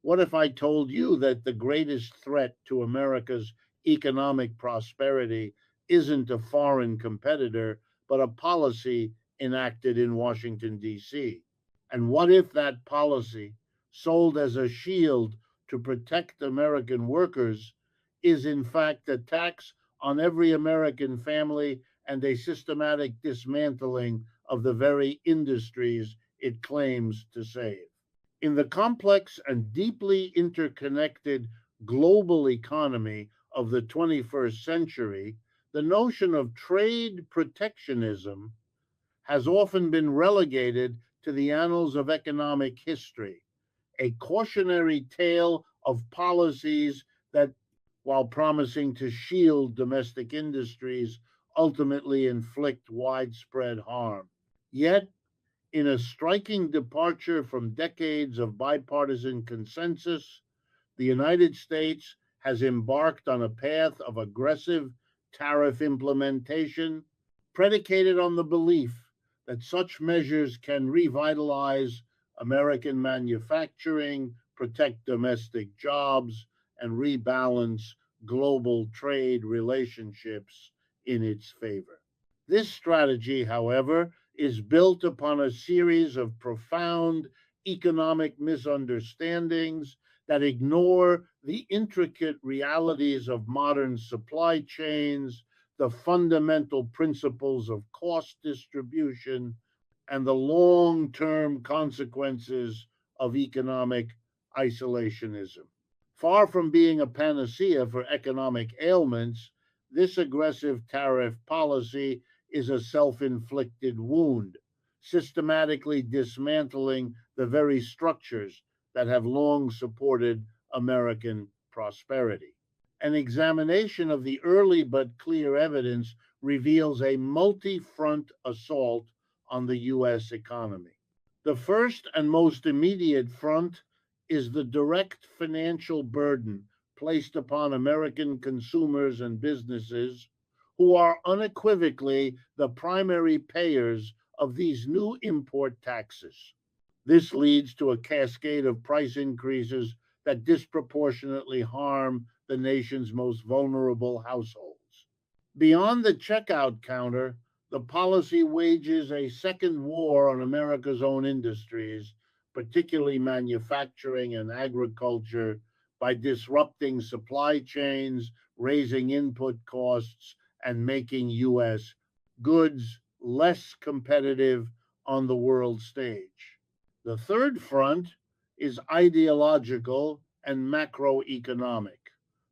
What if I told you that the greatest threat to America's economic prosperity isn't a foreign competitor, but a policy enacted in Washington, D.C.? And what if that policy, sold as a shield to protect American workers, is in fact a tax on every American family and a systematic dismantling of the very industries it claims to save? In the complex and deeply interconnected global economy of the 21st century, the notion of trade protectionism has often been relegated to the annals of economic history, a cautionary tale of policies that, while promising to shield domestic industries, ultimately inflict widespread harm. Yet, in a striking departure from decades of bipartisan consensus, the United States has embarked on a path of aggressive tariff implementation predicated on the belief that such measures can revitalize American manufacturing, protect domestic jobs, and rebalance global trade relationships in its favor. This strategy, however, is built upon a series of profound economic misunderstandings that ignore the intricate realities of modern supply chains, the fundamental principles of cost distribution, and the long term consequences of economic isolationism. Far from being a panacea for economic ailments, this aggressive tariff policy is a self inflicted wound, systematically dismantling the very structures that have long supported American prosperity. An examination of the early but clear evidence reveals a multi front assault on the U.S. economy. The first and most immediate front is the direct financial burden placed upon American consumers and businesses, who are unequivocally the primary payers of these new import taxes. This leads to a cascade of price increases that disproportionately harm the nation's most vulnerable households. Beyond the checkout counter, the policy wages a second war on America's own industries, particularly manufacturing and agriculture, by disrupting supply chains, raising input costs, and making U.S. goods less competitive on the world stage. The third front is ideological and macroeconomic.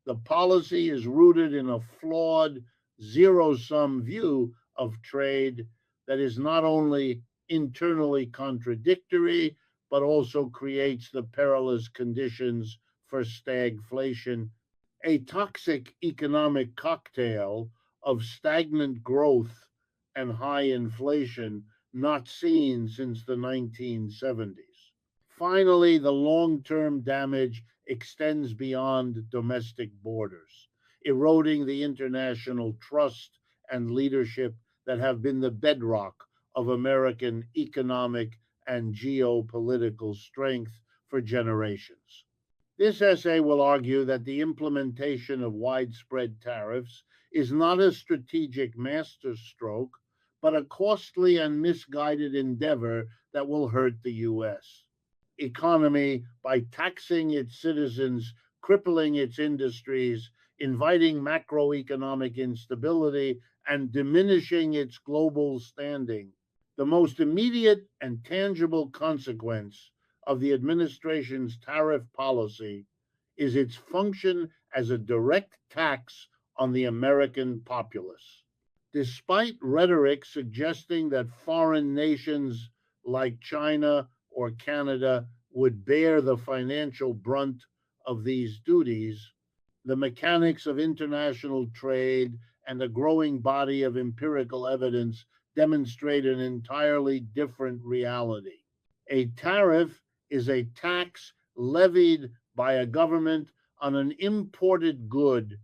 The policy is rooted in a flawed zero sum view of trade that is not only internally contradictory, but also creates the perilous conditions for stagflation, a toxic economic cocktail of stagnant growth and high inflation not seen since the 1970s. Finally, the long term damage extends beyond domestic borders, eroding the international trust and leadership that have been the bedrock of American economic and geopolitical strength for generations. This essay will argue that the implementation of widespread tariffs is not a strategic masterstroke, but a costly and misguided endeavor that will hurt the U.S. economy by taxing its citizens, crippling its industries, inviting macroeconomic instability, and diminishing its global standing. The most immediate and tangible consequence of the administration's tariff policy is its function as a direct tax on the American populace. Despite rhetoric suggesting that foreign nations like China or Canada would bear the financial brunt of these duties, the mechanics of international trade and a growing body of empirical evidence demonstrate an entirely different reality. A tariff is a tax levied by a government on an imported good,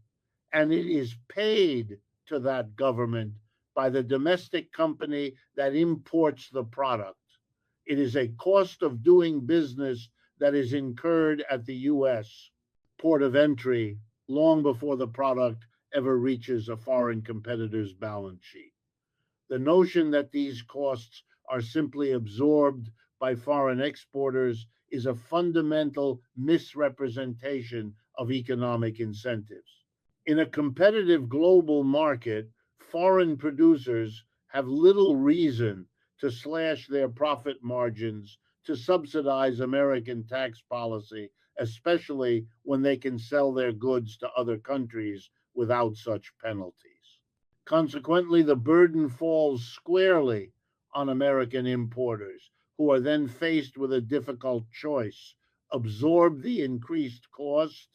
and it is paid to that government by the domestic company that imports the product. It is a cost of doing business that is incurred at the U.S. port of entry long before the product ever reaches a foreign competitor's balance sheet. The notion that these costs are simply absorbed by foreign exporters is a fundamental misrepresentation of economic incentives. In a competitive global market, foreign producers have little reason to slash their profit margins to subsidize American tax policy, especially when they can sell their goods to other countries without such penalties. Consequently, the burden falls squarely on American importers, who are then faced with a difficult choice: absorb the increased cost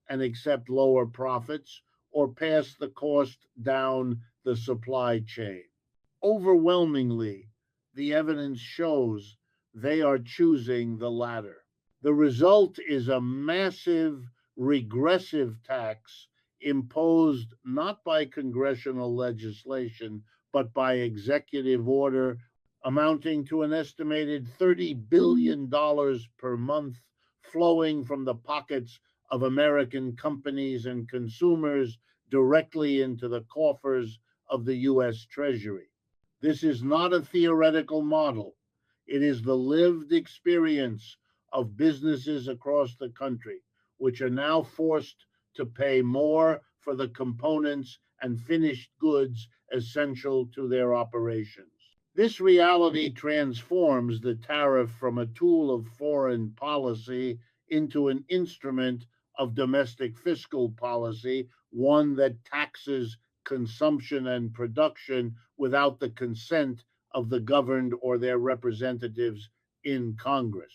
and accept lower profits, or pass the cost down the supply chain. Overwhelmingly, the evidence shows they are choosing the latter. The result is a massive regressive tax imposed not by congressional legislation, but by executive order, amounting to an estimated $30 billion per month, flowing from the pockets of American companies and consumers directly into the coffers of the U.S. Treasury. This is not a theoretical model. It is the lived experience of businesses across the country, which are now forced to pay more for the components and finished goods essential to their operations. This reality transforms the tariff from a tool of foreign policy into an instrument of domestic fiscal policy, one that taxes consumption and production without the consent of the governed or their representatives in Congress.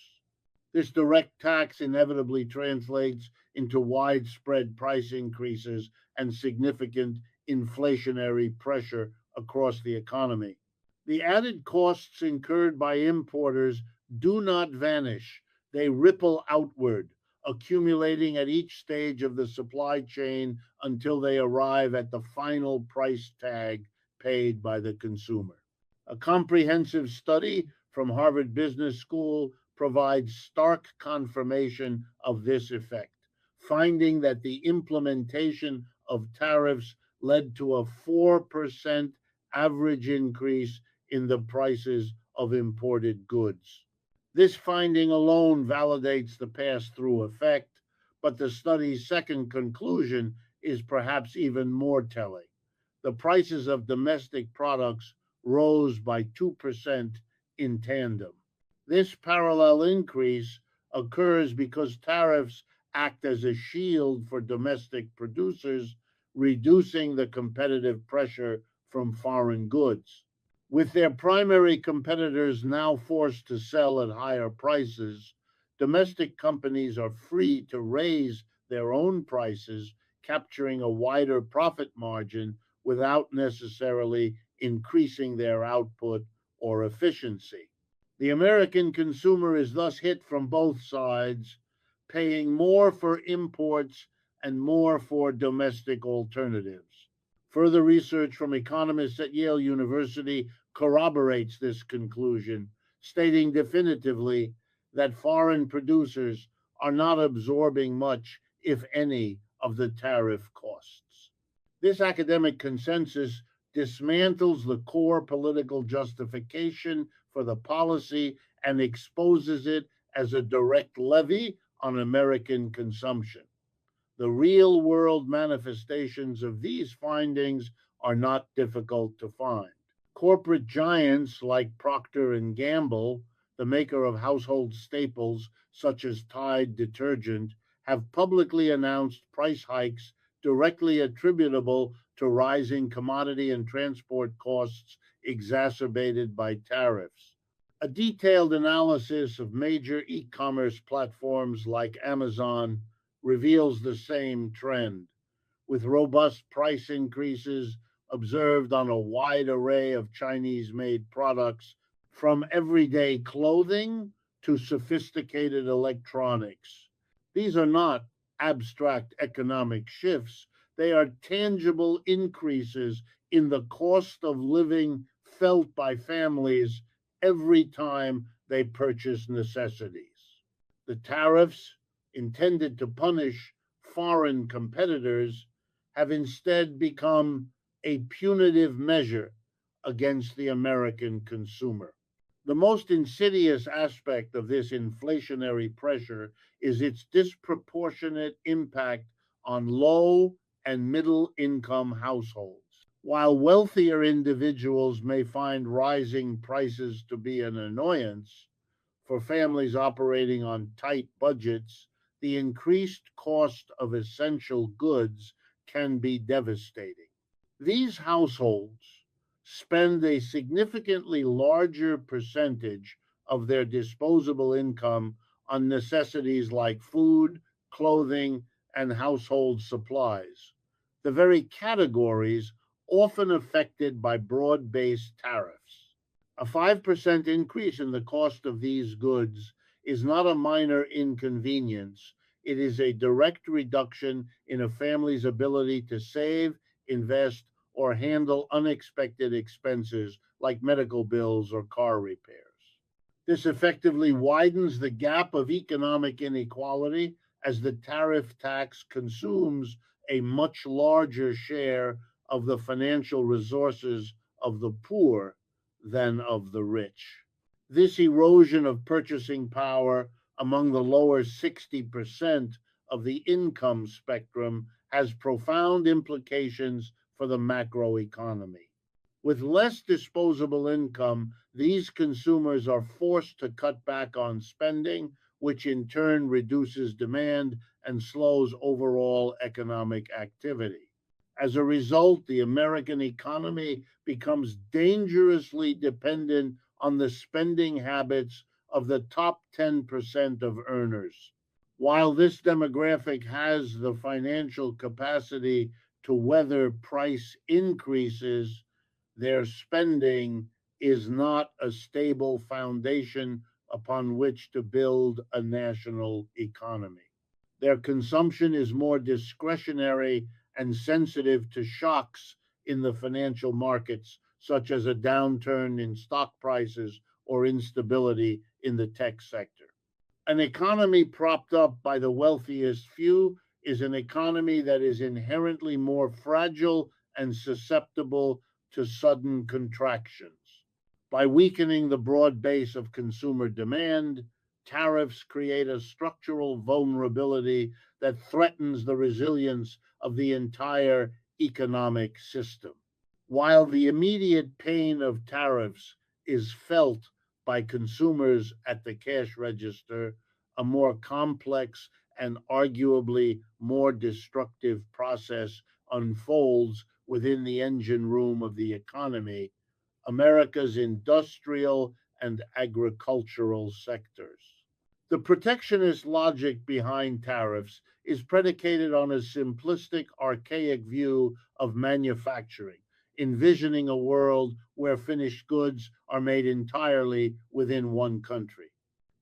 This direct tax inevitably translates into widespread price increases and significant inflationary pressure across the economy. The added costs incurred by importers do not vanish, they ripple outward, accumulating at each stage of the supply chain until they arrive at the final price tag paid by the consumer. A comprehensive study from Harvard Business School provides stark confirmation of this effect, finding that the implementation of tariffs led to a 4% average increase in the prices of imported goods. This finding alone validates the pass through effect, but the study's second conclusion is perhaps even more telling. The prices of domestic products rose by 2% in tandem. This parallel increase occurs because tariffs act as a shield for domestic producers, reducing the competitive pressure from foreign goods. With their primary competitors now forced to sell at higher prices, domestic companies are free to raise their own prices, capturing a wider profit margin without necessarily increasing their output or efficiency. The American consumer is thus hit from both sides, paying more for imports and more for domestic alternatives. Further research from economists at Yale University corroborates this conclusion, stating definitively that foreign producers are not absorbing much, if any, of the tariff costs. This academic consensus dismantles the core political justification for the policy and exposes it as a direct levy on American consumption. The real world manifestations of these findings are not difficult to find. Corporate giants like Procter and Gamble, the maker of household staples such as Tide detergent, have publicly announced price hikes directly attributable to rising commodity and transport costs exacerbated by tariffs. A detailed analysis of major e-commerce platforms like Amazon reveals the same trend, with robust price increases observed on a wide array of Chinese made products, from everyday clothing to sophisticated electronics. These are not abstract economic shifts, they are tangible increases in the cost of living felt by families every time they purchase necessities. The tariffs, intended to punish foreign competitors, have instead become a punitive measure against the American consumer. The most insidious aspect of this inflationary pressure is its disproportionate impact on low and middle income households. While wealthier individuals may find rising prices to be an annoyance, for families operating on tight budgets, the increased cost of essential goods can be devastating. These households spend a significantly larger percentage of their disposable income on necessities like food, clothing, and household supplies, the very categories often affected by broad based tariffs. A 5% increase in the cost of these goods is not a minor inconvenience. It is a direct reduction in a family's ability to save, invest, or handle unexpected expenses like medical bills or car repairs. This effectively widens the gap of economic inequality as the tariff tax consumes a much larger share of the financial resources of the poor than of the rich. This erosion of purchasing power among the lower 60% of the income spectrum has profound implications for the macroeconomy. With less disposable income, these consumers are forced to cut back on spending, which in turn reduces demand and slows overall economic activity. As a result, the American economy becomes dangerously dependent on the spending habits of the top 10% of earners. While this demographic has the financial capacity to weather price increases, their spending is not a stable foundation upon which to build a national economy. Their consumption is more discretionary and sensitive to shocks in the financial markets, such as a downturn in stock prices or instability in the tech sector. An economy propped up by the wealthiest few is an economy that is inherently more fragile and susceptible to sudden contractions. By weakening the broad base of consumer demand, tariffs create a structural vulnerability that threatens the resilience of the entire economic system. While the immediate pain of tariffs is felt by consumers at the cash register, a more complex and arguably more destructive process unfolds within the engine room of the economy, America's industrial and agricultural sectors. The protectionist logic behind tariffs is predicated on a simplistic, archaic view of manufacturing, envisioning a world where finished goods are made entirely within one country.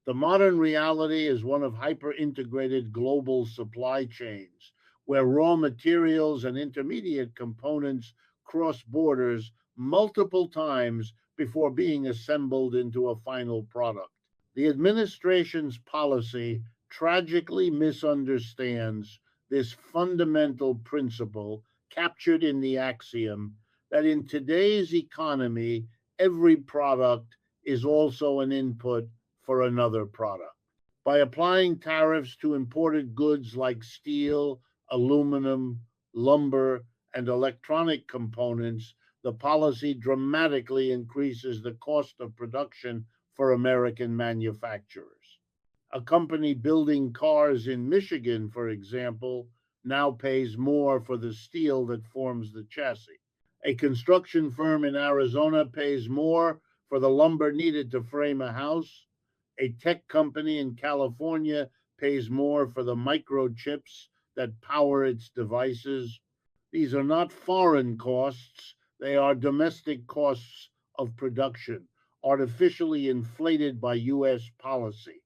The modern reality is one of hyper integrated global supply chains, where raw materials and intermediate components cross borders multiple times before being assembled into a final product. The administration's policy tragically misunderstands this fundamental principle captured in the axiom that in today's economy, every product is also an input for another product. By applying tariffs to imported goods like steel, aluminum, lumber, and electronic components, the policy dramatically increases the cost of production for American manufacturers. A company building cars in Michigan, for example, now pays more for the steel that forms the chassis. A construction firm in Arizona pays more for the lumber needed to frame a house. A tech company in California pays more for the microchips that power its devices. These are not foreign costs, they are domestic costs of production, artificially inflated by US policy.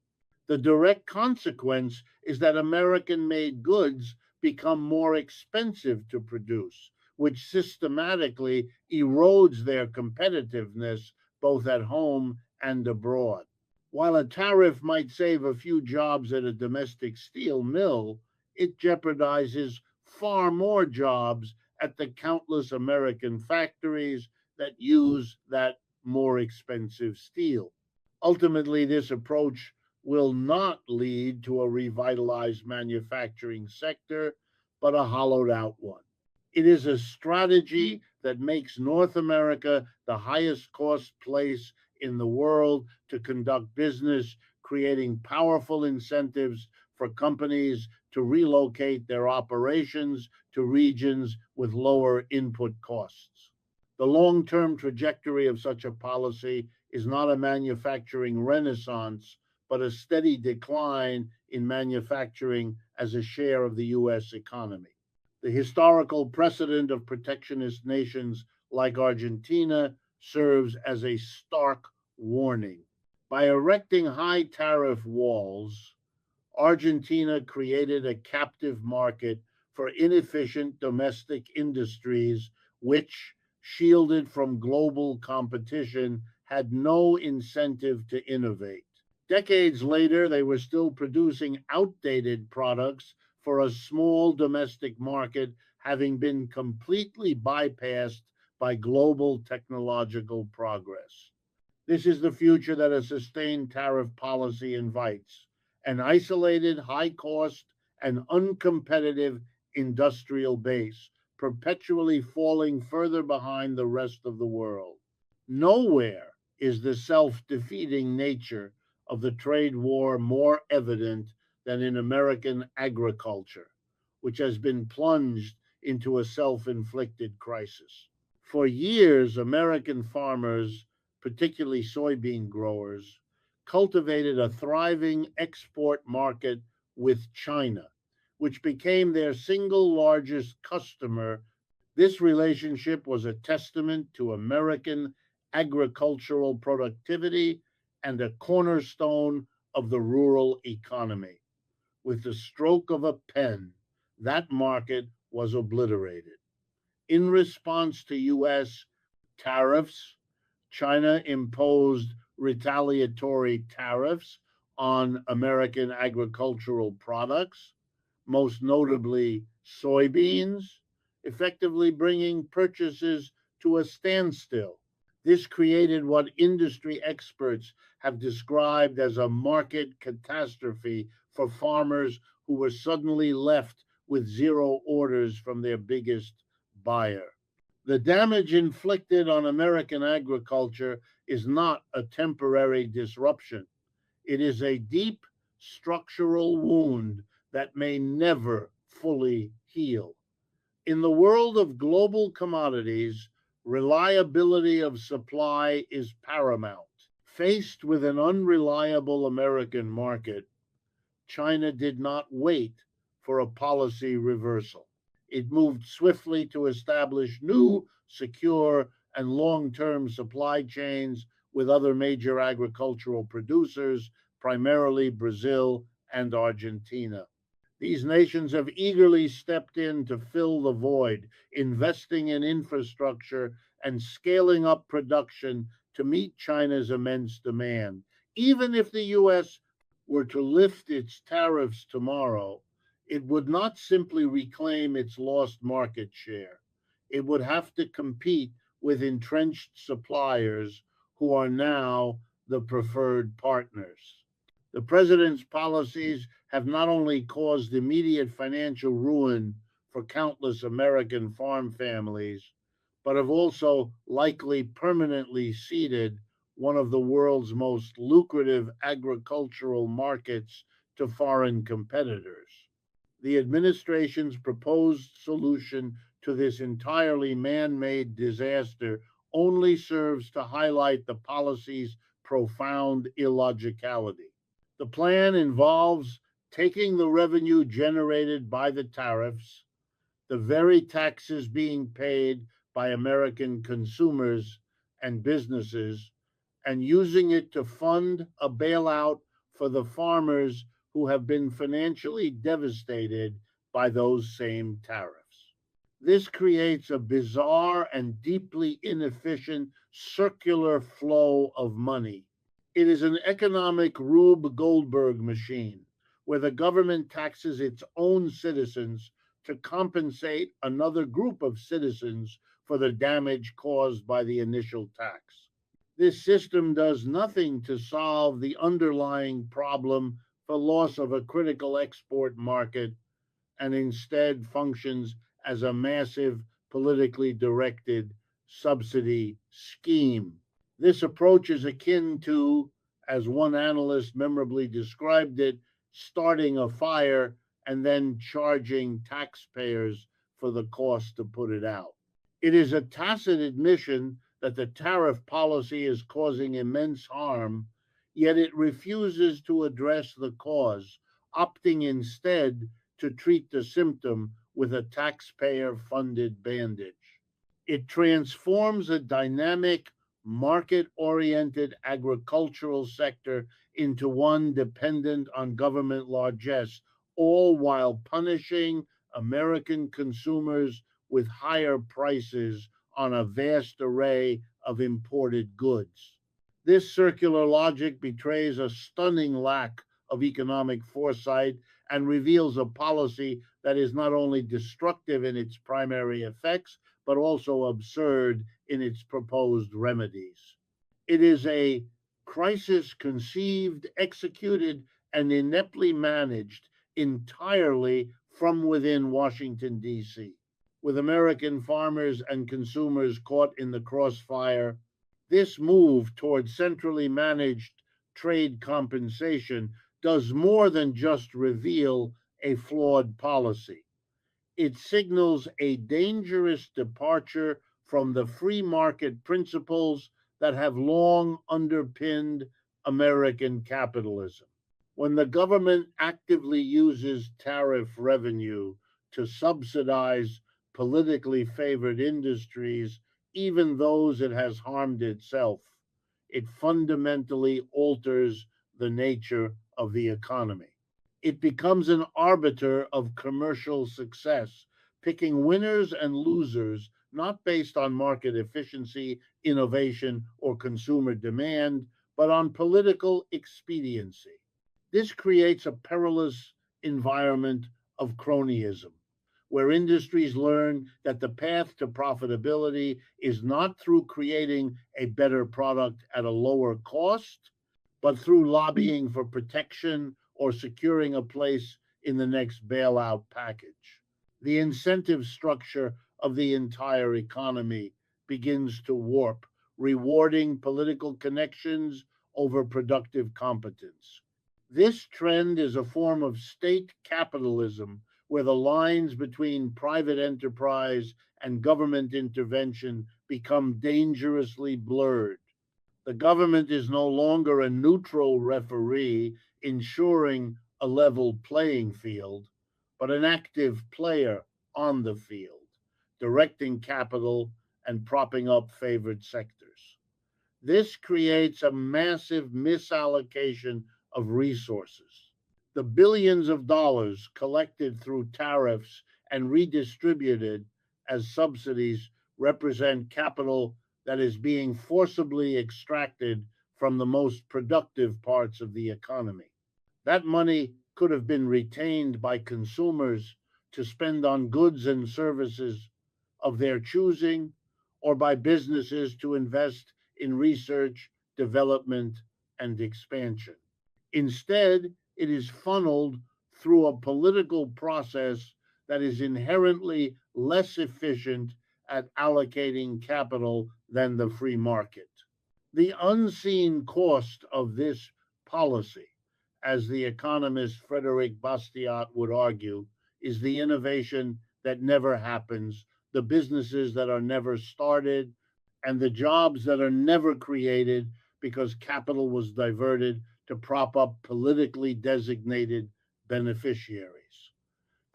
The direct consequence is that American made goods become more expensive to produce, which systematically erodes their competitiveness both at home and abroad. While a tariff might save a few jobs at a domestic steel mill, it jeopardizes far more jobs at the countless American factories that use that more expensive steel. Ultimately, this approach will not lead to a revitalized manufacturing sector, but a hollowed out one. It is a strategy that makes North America the highest cost place in the world to conduct business, creating powerful incentives for companies to relocate their operations to regions with lower input costs. The long term trajectory of such a policy is not a manufacturing renaissance, but a steady decline in manufacturing as a share of the U.S. economy. The historical precedent of protectionist nations like Argentina serves as a stark warning. By erecting high tariff walls, Argentina created a captive market for inefficient domestic industries, which, shielded from global competition, had no incentive to innovate. Decades later, they were still producing outdated products for a small domestic market, having been completely bypassed by global technological progress. This is the future that a sustained tariff policy invites: an isolated, high cost, and uncompetitive industrial base, perpetually falling further behind the rest of the world. Nowhere is the self defeating nature of the trade war more evident than in American agriculture, which has been plunged into a self inflicted crisis. For years, American farmers, particularly soybean growers, cultivated a thriving export market with China, which became their single largest customer. This relationship was a testament to American agricultural productivity and a cornerstone of the rural economy. With the stroke of a pen, that market was obliterated. In response to U.S. tariffs, China imposed retaliatory tariffs on American agricultural products, most notably soybeans, effectively bringing purchases to a standstill. This created what industry experts have described as a market catastrophe for farmers who were suddenly left with zero orders from their biggest buyer. The damage inflicted on American agriculture is not a temporary disruption. It is a deep structural wound that may never fully heal. In the world of global commodities, reliability of supply is paramount. Faced with an unreliable American market, China did not wait for a policy reversal. It moved swiftly to establish new, secure, and long term supply chains with other major agricultural producers, primarily Brazil and Argentina. These nations have eagerly stepped in to fill the void, investing in infrastructure and scaling up production to meet China's immense demand. Even if the U.S. were to lift its tariffs tomorrow, it would not simply reclaim its lost market share. It would have to compete with entrenched suppliers who are now the preferred partners. The president's policies have not only caused immediate financial ruin for countless American farm families, but have also likely permanently ceded one of the world's most lucrative agricultural markets to foreign competitors. The administration's proposed solution to this entirely man made disaster only serves to highlight the policy's profound illogicality. The plan involves taking the revenue generated by the tariffs, the very taxes being paid by American consumers and businesses, and using it to fund a bailout for the farmers who have been financially devastated by those same tariffs. This creates a bizarre and deeply inefficient circular flow of money. It is an economic Rube Goldberg machine where the government taxes its own citizens to compensate another group of citizens for the damage caused by the initial tax. This system does nothing to solve the underlying problem for loss of a critical export market and instead functions as a massive politically directed subsidy scheme. This approach is akin to, as one analyst memorably described it, starting a fire and then charging taxpayers for the cost to put it out. It is a tacit admission that the tariff policy is causing immense harm, yet it refuses to address the cause, opting instead to treat the symptom with a taxpayer funded bandage. It transforms a dynamic, market oriented agricultural sector into one dependent on government largesse, all while punishing American consumers with higher prices on a vast array of imported goods. This circular logic betrays a stunning lack of economic foresight and reveals a policy that is not only destructive in its primary effects, but also absurd in its proposed remedies. It is a crisis conceived, executed, and ineptly managed entirely from within Washington, D.C. With American farmers and consumers caught in the crossfire, this move toward centrally managed trade compensation does more than just reveal a flawed policy. It signals a dangerous departure from the free market principles that have long underpinned American capitalism. When the government actively uses tariff revenue to subsidize politically favored industries, even those it has harmed itself, it fundamentally alters the nature of the economy. It becomes an arbiter of commercial success, picking winners and losers not based on market efficiency, innovation, or consumer demand, but on political expediency. This creates a perilous environment of cronyism, where industries learn that the path to profitability is not through creating a better product at a lower cost, but through lobbying for protection or securing a place in the next bailout package. The incentive structure of the entire economy begins to warp, rewarding political connections over productive competence. This trend is a form of state capitalism where the lines between private enterprise and government intervention become dangerously blurred. The government is no longer a neutral referee ensuring a level playing field, but an active player on the field, directing capital and propping up favored sectors. This creates a massive misallocation of resources. The billions of dollars collected through tariffs and redistributed as subsidies represent capital that is being forcibly extracted from the most productive parts of the economy. That money could have been retained by consumers to spend on goods and services of their choosing, or by businesses to invest in research, development, and expansion. Instead, it is funneled through a political process that is inherently less efficient at allocating capital than the free market. The unseen cost of this policy, as the economist Frederic Bastiat would argue, is the innovation that never happens, the businesses that are never started, and the jobs that are never created because capital was diverted to prop up politically designated beneficiaries.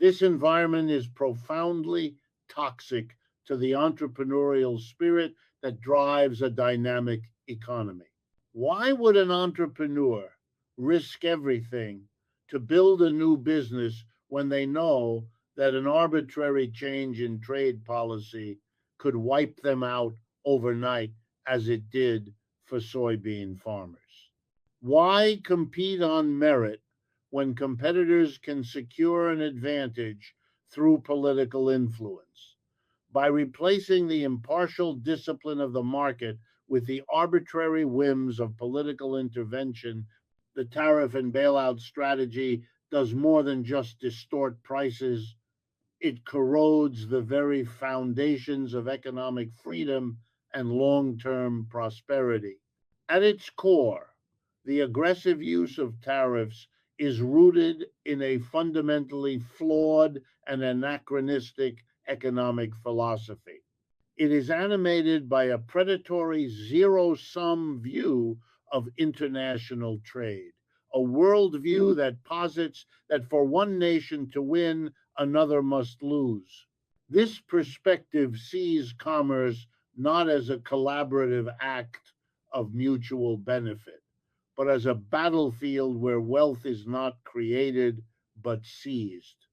This environment is profoundly toxic to the entrepreneurial spirit that drives a dynamic economy. Why would an entrepreneur risk everything to build a new business when they know that an arbitrary change in trade policy could wipe them out overnight, as it did for soybean farmers? Why compete on merit when competitors can secure an advantage through political influence? By replacing the impartial discipline of the market with the arbitrary whims of political intervention, the tariff and bailout strategy does more than just distort prices. It corrodes the very foundations of economic freedom and long term prosperity. At its core, the aggressive use of tariffs is rooted in a fundamentally flawed and anachronistic economic philosophy. It is animated by a predatory zero sum view of international trade, a worldview that posits that for one nation to win, another must lose. This perspective sees commerce not as a collaborative act of mutual benefit, but as a battlefield where wealth is not created but seized.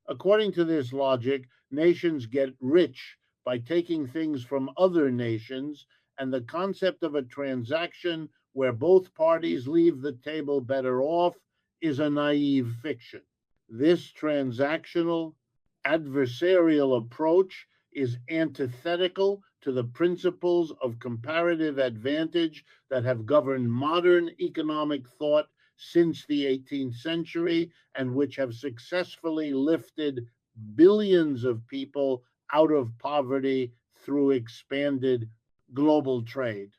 According to this logic, nations get rich by taking things from other nations, and the concept of a transaction where both parties leave the table better off is a naive fiction. This transactional, adversarial approach is antithetical to the principles of comparative advantage that have governed modern economic thought since the 18th century and which have successfully lifted billions of people out of poverty through expanded global trade.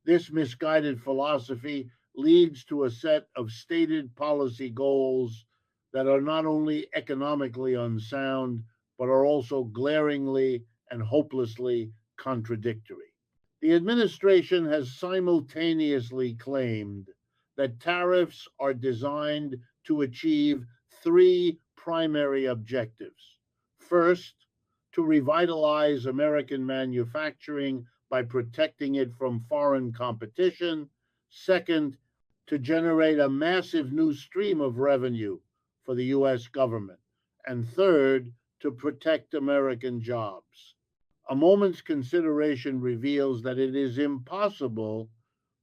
This misguided philosophy leads to a set of stated policy goals that are not only economically unsound, but are also glaringly and hopelessly contradictory. The administration has simultaneously claimed that tariffs are designed to achieve three primary objectives. First, to revitalize American manufacturing by protecting it from foreign competition. Second, to generate a massive new stream of revenue for the US government. And third, to protect American jobs. A moment's consideration reveals that it is impossible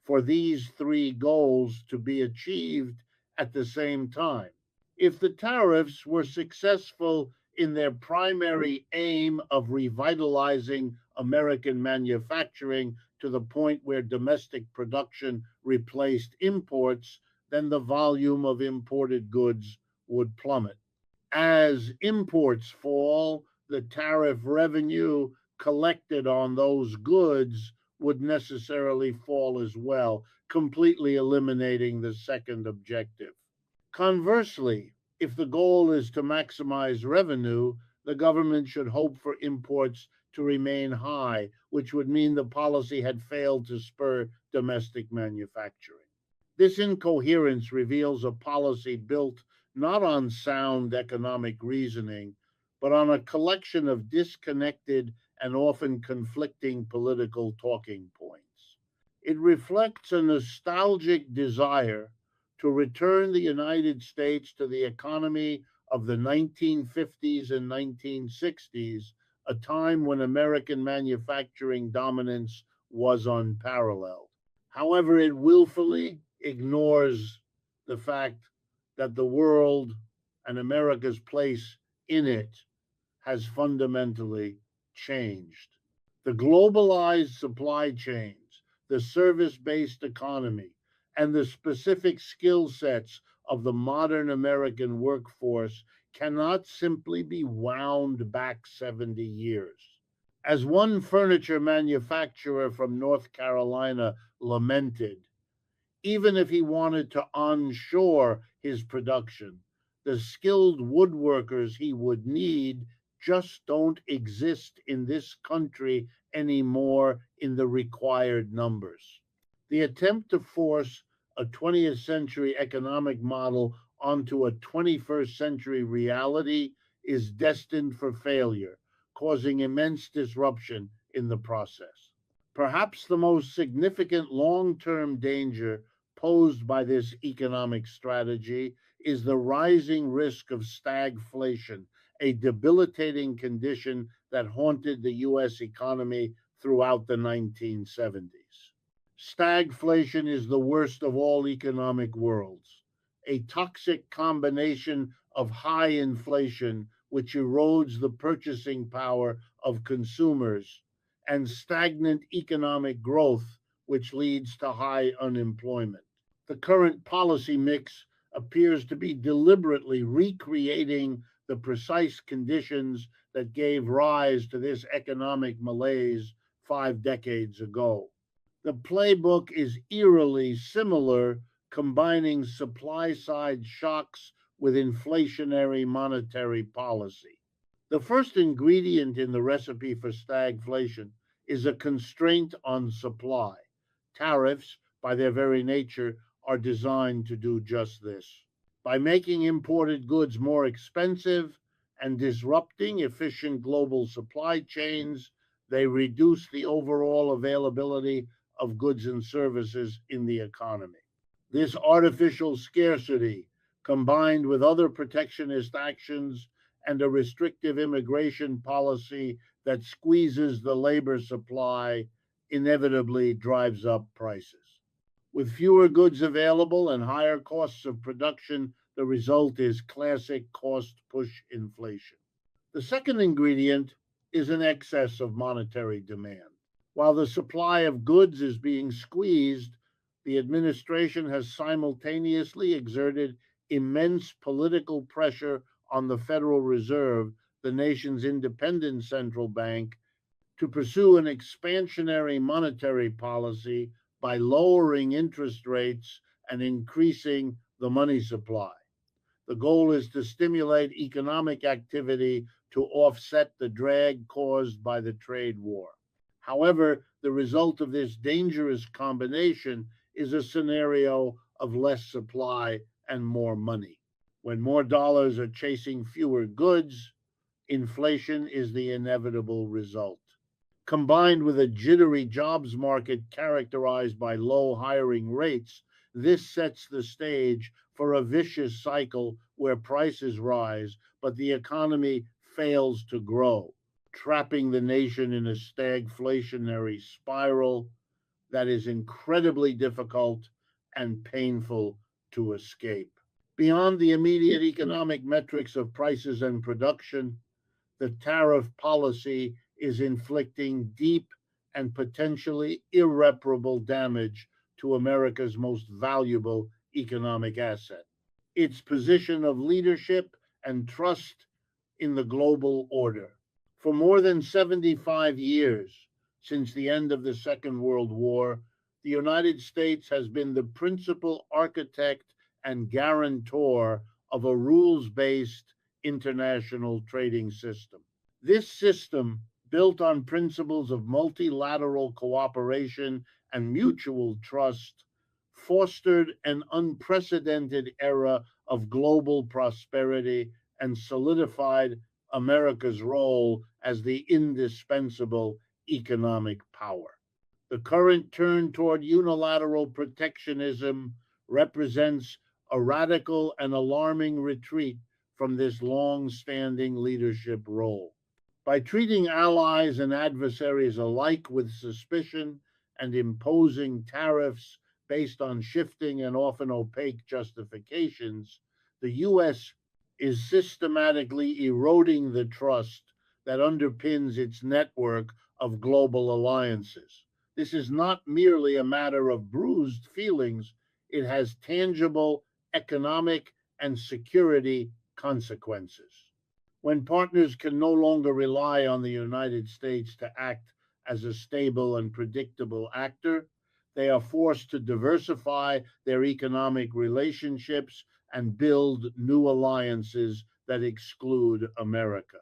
for these three goals to be achieved at the same time. If the tariffs were successful in their primary aim of revitalizing American manufacturing to the point where domestic production replaced imports, then the volume of imported goods would plummet. As imports fall, the tariff revenue collected on those goods would necessarily fall as well, completely eliminating the second objective. Conversely, if the goal is to maximize revenue, the government should hope for imports to remain high, which would mean the policy had failed to spur domestic manufacturing. This incoherence reveals a policy built not on sound economic reasoning, but on a collection of disconnected and often conflicting political talking points. It reflects a nostalgic desire to return the United States to the economy of the 1950s and 1960s, a time when American manufacturing dominance was unparalleled. However, it willfully ignores the fact that the world and America's place in it has fundamentally changed. The globalized supply chains, the service based economy, and the specific skill sets of the modern American workforce cannot simply be wound back 70 years. As one furniture manufacturer from North Carolina lamented, even if he wanted to onshore his production, the skilled woodworkers he would need just don't exist in this country anymore in the required numbers. The attempt to force a 20th century economic model onto a 21st century reality is destined for failure, causing immense disruption in the process. Perhaps the most significant long term danger posed by this economic strategy is the rising risk of stagflation, a debilitating condition that haunted the US economy throughout the 1970s. Stagflation is the worst of all economic worlds, a toxic combination of high inflation, which erodes the purchasing power of consumers, and stagnant economic growth, which leads to high unemployment. The current policy mix appears to be deliberately recreating the precise conditions that gave rise to this economic malaise 5 decades ago. The playbook is eerily similar, combining supply side shocks with inflationary monetary policy. The first ingredient in the recipe for stagflation is a constraint on supply. Tariffs, by their very nature, are designed to do just this. By making imported goods more expensive and disrupting efficient global supply chains, they reduce the overall availability of goods and services in the economy. This artificial scarcity, combined with other protectionist actions and a restrictive immigration policy that squeezes the labor supply, inevitably drives up prices. With fewer goods available and higher costs of production, the result is classic cost push inflation. The second ingredient is an excess of monetary demand. While the supply of goods is being squeezed, the administration has simultaneously exerted immense political pressure on the Federal Reserve, the nation's independent central bank, to pursue an expansionary monetary policy by lowering interest rates and increasing the money supply. The goal is to stimulate economic activity to offset the drag caused by the trade war. However, the result of this dangerous combination is a scenario of less supply and more money. When more dollars are chasing fewer goods, inflation is the inevitable result. Combined with a jittery jobs market characterized by low hiring rates, this sets the stage for a vicious cycle where prices rise, but the economy fails to grow, trapping the nation in a stagflationary spiral that is incredibly difficult and painful to escape. Beyond the immediate economic metrics of prices and production, the tariff policy is inflicting deep and potentially irreparable damage to America's most valuable economic asset, its position of leadership and trust in the global order. For more than 75 years, since the end of the Second World War, the United States has been the principal architect and guarantor of a rules based international trading system. This system, built on principles of multilateral cooperation and mutual trust, fostered an unprecedented era of global prosperity and solidified America's role as the indispensable economic power. The current turn toward unilateral protectionism represents a radical and alarming retreat from this long standing leadership role. By treating allies and adversaries alike with suspicion and imposing tariffs based on shifting and often opaque justifications, the U.S. is systematically eroding the trust that underpins its network of global alliances. This is not merely a matter of bruised feelings, it has tangible economic and security consequences. When partners can no longer rely on the United States to act as a stable and predictable actor, they are forced to diversify their economic relationships and build new alliances that exclude America.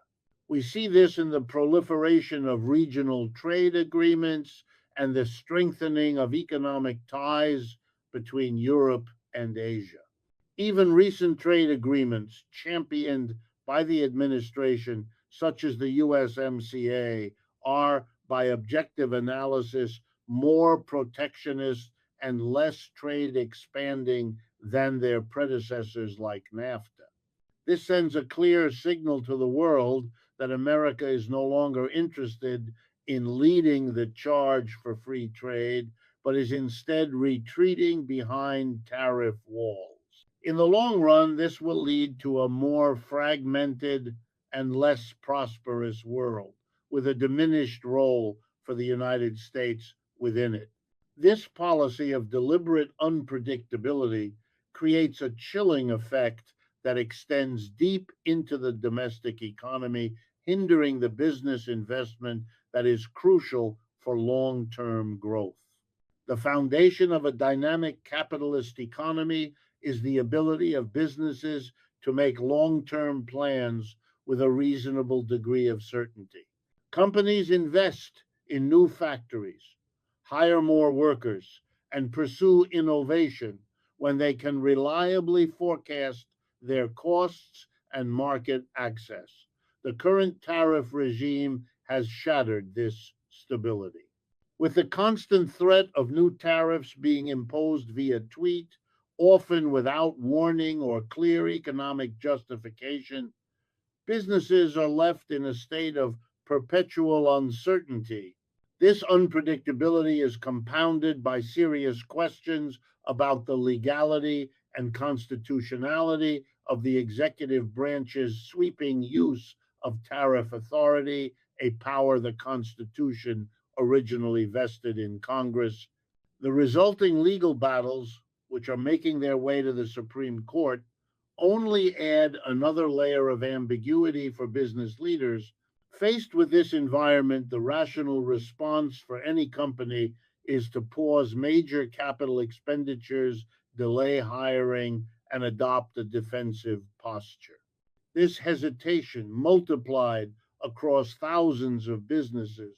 We see this in the proliferation of regional trade agreements and the strengthening of economic ties between Europe and Asia. Even recent trade agreements championed by the administration, such as the USMCA, are, by objective analysis, more protectionist and less trade expanding than their predecessors like NAFTA. This sends a clear signal to the world that America is no longer interested in leading the charge for free trade, but is instead retreating behind tariff walls. In the long run, this will lead to a more fragmented and less prosperous world, with a diminished role for the United States within it. This policy of deliberate unpredictability creates a chilling effect that extends deep into the domestic economy, hindering the business investment that is crucial for long term growth. The foundation of a dynamic capitalist economy is the ability of businesses to make long term plans with a reasonable degree of certainty. Companies invest in new factories, hire more workers, and pursue innovation when they can reliably forecast their costs and market access. The current tariff regime has shattered this stability. With the constant threat of new tariffs being imposed via tweet, often without warning or clear economic justification, businesses are left in a state of perpetual uncertainty. This unpredictability is compounded by serious questions about the legality and constitutionality of the executive branch's sweeping use of tariff authority, a power the Constitution originally vested in Congress. The resulting legal battles, which are making their way to the Supreme Court, only add another layer of ambiguity for business leaders. Faced with this environment, the rational response for any company is to pause major capital expenditures, delay hiring, and adopt a defensive posture. This hesitation, multiplied across thousands of businesses,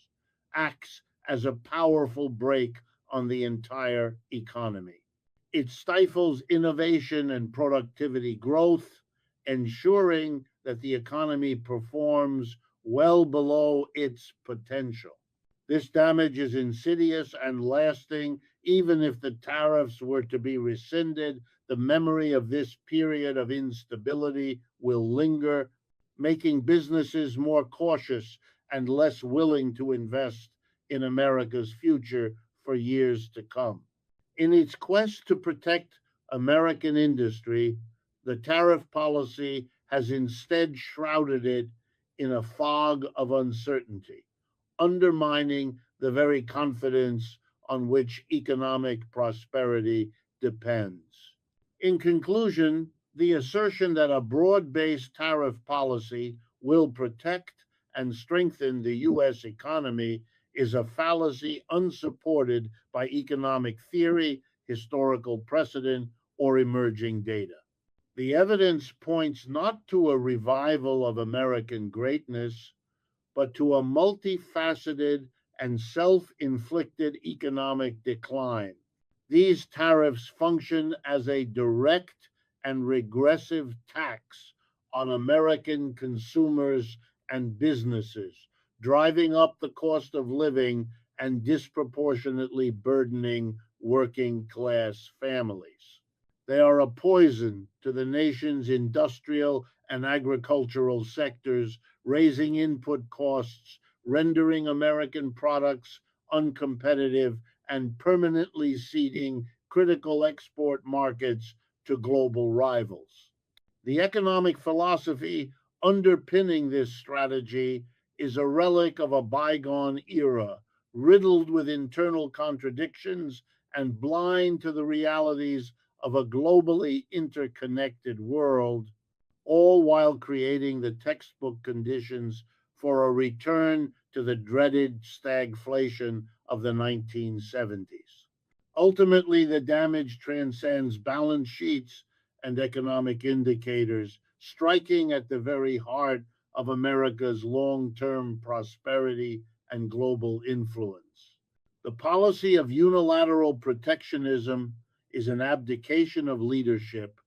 acts as a powerful brake on the entire economy. It stifles innovation and productivity growth, ensuring that the economy performs well below its potential. This damage is insidious and lasting. Even if the tariffs were to be rescinded, the memory of this period of instability will linger, making businesses more cautious and less willing to invest in America's future for years to come. In its quest to protect American industry, the tariff policy has instead shrouded it in a fog of uncertainty, undermining the very confidence on which economic prosperity depends. In conclusion, the assertion that a broad based tariff policy will protect and strengthen the U.S. economy is a fallacy unsupported by economic theory, historical precedent, or emerging data. The evidence points not to a revival of American greatness, but to a multifaceted and self inflicted economic decline. These tariffs function as a direct and regressive tax on American consumers and businesses, driving up the cost of living and disproportionately burdening working class families. They are a poison to the nation's industrial and agricultural sectors, raising input costs, rendering American products uncompetitive, and permanently ceding critical export markets to global rivals. The economic philosophy underpinning this strategy is a relic of a bygone era, riddled with internal contradictions and blind to the realities of a globally interconnected world, all while creating the textbook conditions for a return to the dreaded stagflation of the 1970s. Ultimately, the damage transcends balance sheets and economic indicators, striking at the very heart of America's long term prosperity and global influence. The policy of unilateral protectionism is an abdication of leadership,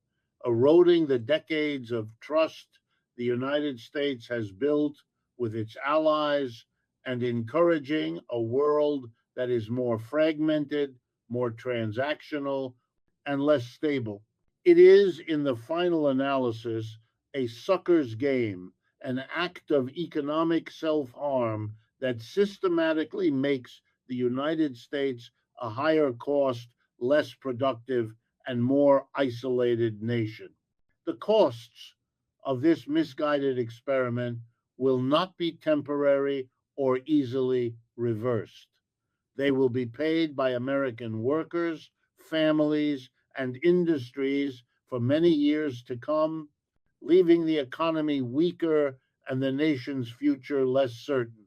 eroding the decades of trust the United States has built with its allies and encouraging a world that is more fragmented, more transactional, and less stable. It is, in the final analysis, a sucker's game, an act of economic self harm that systematically makes the United States a higher cost, less productive, and more isolated nation. The costs of this misguided experiment will not be temporary or easily reversed. They will be paid by American workers, families, and industries for many years to come, leaving the economy weaker and the nation's future less certain.